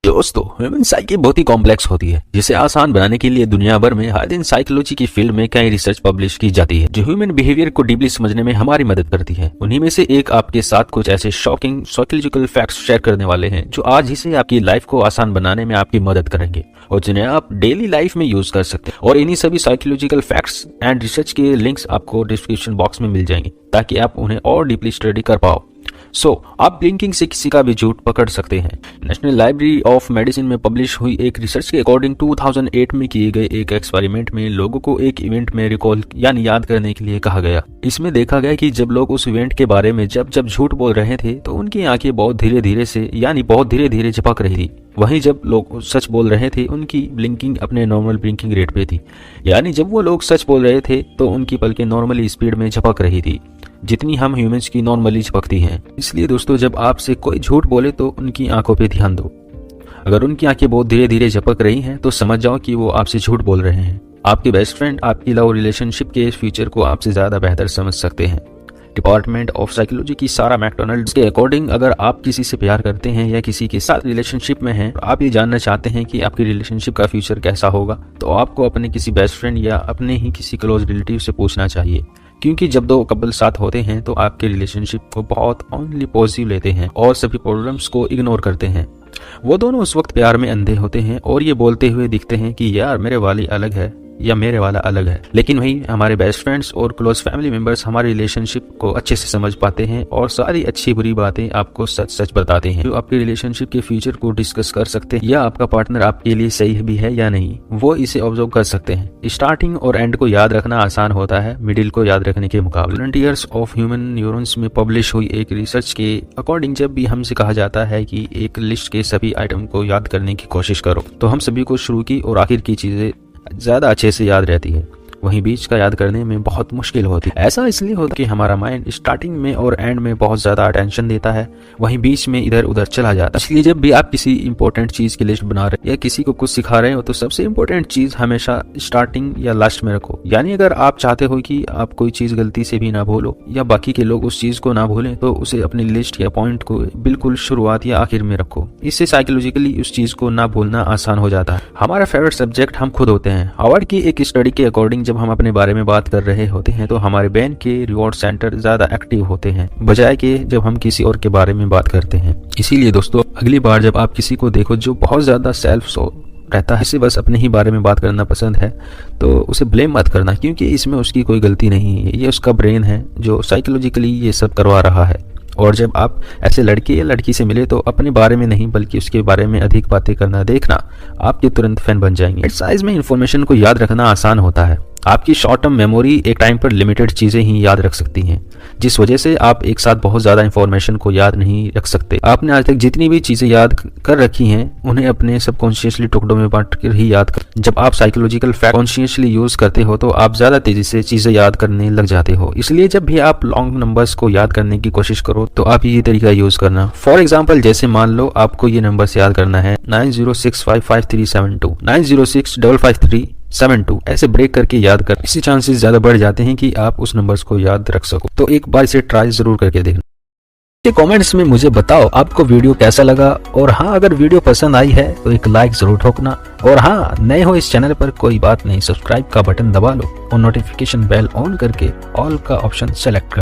दोस्तों, human psyche बहुत ही complex होती है, जिसे आसान बनाने के लिए दुनिया भर में हर दिन साइकोलॉजी की फील्ड में कई रिसर्च पब्लिश की जाती है जो ह्यूमन बिहेवियर को डीपली समझने में हमारी मदद करती है। उन्हीं में से एक आपके साथ कुछ ऐसे शॉकिंग साइकोलॉजिकल फैक्ट्स शेयर करने वाले हैं जो आज ही से आपकी लाइफ को आसान बनाने में आपकी मदद करेंगे और जिन्हें आप डेली लाइफ में यूज कर सकते हैं। और इन्हीं सभी साइकोलॉजिकल फैक्ट्स एंड रिसर्च के लिंक्स आपको डिस्क्रिप्शन बॉक्स में मिल जाएंगे ताकि आप उन्हें और डीपली स्टडी कर पाओ। आप ब्लिंकिंग से किसी का भी झूठ पकड़ सकते हैं। नेशनल लाइब्रेरी ऑफ मेडिसिन में पब्लिश हुई एक रिसर्च के अकॉर्डिंग 2008 में किए गए एक एक्सपेरिमेंट में लोगों को एक इवेंट में रिकॉल यानी याद करने के लिए कहा गया। इसमें देखा गया कि जब लोग उस इवेंट के बारे में जब झूठ बोल रहे थे तो उनकी आंखें बहुत धीरे धीरे झपक रही थी। वहीं जब लोग सच बोल रहे थे उनकी ब्लिंकिंग अपने नॉर्मल ब्लिंकिंग रेट पे थी, यानी जब वो लोग सच बोल रहे थे तो उनकी पलकें नॉर्मली स्पीड में झपक रही थी जितनी हम ह्यूमंस की नॉर्मली झपकती हैं। इसलिए दोस्तों, जब आपसे कोई झूठ बोले तो उनकी आंखों पे ध्यान दो। अगर उनकी आंखें बहुत धीरे धीरे झपक रही हैं तो समझ जाओ कि वो आपसे झूठ बोल रहे हैं। आपके बेस्ट फ्रेंड आपकी लव रिलेशनशिप के फ्यूचर को आपसे ज्यादा बेहतर समझ सकते हैं। डिपार्टमेंट ऑफ साइकोलॉजी की सारा मैकडोनाल्ड के अकॉर्डिंग अगर आप किसी से प्यार करते हैं या किसी के साथ रिलेशनशिप में हैं और आप ये जानना चाहते हैं कि आपकी रिलेशनशिप का फ्यूचर कैसा होगा, तो आपको अपने किसी बेस्ट फ्रेंड या अपने ही किसी क्लोज रिलेटिव से पूछना चाहिए, क्योंकि जब दो कपल साथ होते हैं तो आपके रिलेशनशिप को बहुत ओनली पॉजिटिव लेते हैं और सभी प्रॉब्लम्स को इग्नोर करते हैं। वो दोनों उस वक्त प्यार में अंधे होते हैं और ये बोलते हुए दिखते हैं कि यार मेरे वाली अलग है या मेरे वाला अलग है, लेकिन वही हमारे बेस्ट फ्रेंड्स और क्लोज फैमिली मेंबर्स हमारे रिलेशनशिप को अच्छे से समझ पाते हैं और सारी अच्छी बुरी बातें आपको सच सच बताते हैं जो आपके रिलेशनशिप के फ्यूचर को डिस्कस कर सकते हैं या आपका पार्टनर आपके लिए सही भी है या नहीं, वो इसे ऑब्जर्व कर सकते हैं। स्टार्टिंग और एंड को याद रखना आसान होता है मिडिल को याद रखने के मुकाबले। फ्रंटियर्स ऑफ ह्यूमन न्यूरॉन्स में पब्लिश हुई एक रिसर्च के अकॉर्डिंग जब भी हमसे कहा जाता है कि एक लिस्ट के सभी आइटम को याद करने की कोशिश करो, तो हम सभी को शुरू की और आखिर की चीजें ज्यादा अच्छे से याद रहती है, वहीं बीच का याद करने में बहुत मुश्किल होती है। ऐसा इसलिए होता है कि हमारा माइंड स्टार्टिंग में और एंड में बहुत ज्यादा अटेंशन देता है, वहीं बीच में इधर उधर चला जाता है। इसलिए जब भी आप किसी इंपॉर्टेंट चीज की लिस्ट बना रहे या किसी को कुछ सिखा रहे हो तो सबसे इंपॉर्टेंट चीज हमेशा स्टार्टिंग या लास्ट में रखो। यानी अगर आप चाहते हो कि आप कोई चीज गलती से भी ना भूलो या बाकी के लोग उस चीज को ना भूलें, तो उसे अपनी लिस्ट या पॉइंट को बिल्कुल शुरुआत या आखिर में रखो। इससे साइकोलॉजिकली उस चीज को ना भूलना आसान हो जाता है। हमारा फेवरेट सब्जेक्ट हम खुद होते हैं। हार्वर्ड की एक स्टडी के अकॉर्डिंग जब हम अपने बारे में बात कर रहे होते हैं तो हमारे ब्रेन के रिवॉर्ड सेंटर ज्यादा एक्टिव होते हैं बजाय कि जब हम किसी और के बारे में बात करते हैं। इसीलिए दोस्तों, अगली बार जब आप किसी को देखो जो बहुत ज्यादा सेल्फ रहता है, इसे बस अपने ही बारे में बात करना पसंद है, तो उसे ब्लेम मत करना, क्योंकि इसमें उसकी कोई गलती नहीं है। ये उसका ब्रेन है जो साइकोलॉजिकली ये सब करवा रहा है। और जब आप ऐसे लड़के या लड़की से मिले तो अपने बारे में नहीं बल्कि उसके बारे में अधिक बातें करना देखना आपके तुरंत फैन बन जाएंगे। साइज में इंफॉर्मेशन को याद रखना आसान होता है। आपकी शॉर्ट टर्म मेमोरी एक टाइम पर लिमिटेड चीजें ही याद रख सकती हैं, जिस वजह से आप एक साथ बहुत ज्यादा इंफॉर्मेशन को याद नहीं रख सकते। आपने आज तक जितनी भी चीजें याद कर रखी हैं उन्हें अपने सबकॉन्शियसली टुकड़ों में बांट कर ही याद कर। जब आप साइकोलॉजिकल फैक्ट कॉन्शियसली यूज करते हो तो आप ज्यादा तेजी से चीजें याद करने लग जाते हो। इसलिए जब भी आप लॉन्ग नंबर्स को याद करने की कोशिश करो तो आप ये तरीका यूज करना। फॉर एग्जाम्पल, जैसे मान लो आपको ये नंबर याद करना है 90655372 90655372, ऐसे ब्रेक करके याद कर। इससे चांसेस ज्यादा बढ़ जाते हैं कि आप उस नंबर्स को याद रख सको। तो एक बार इसे ट्राई जरूर करके देखना। कमेंट्स में मुझे बताओ आपको वीडियो कैसा लगा, और हाँ, अगर वीडियो पसंद आई है तो एक लाइक जरूर ठोकना, और हाँ, नए हो इस चैनल पर कोई बात नहीं, सब्सक्राइब का बटन दबा लो और नोटिफिकेशन बेल ऑन करके ऑल का ऑप्शन सेलेक्ट कर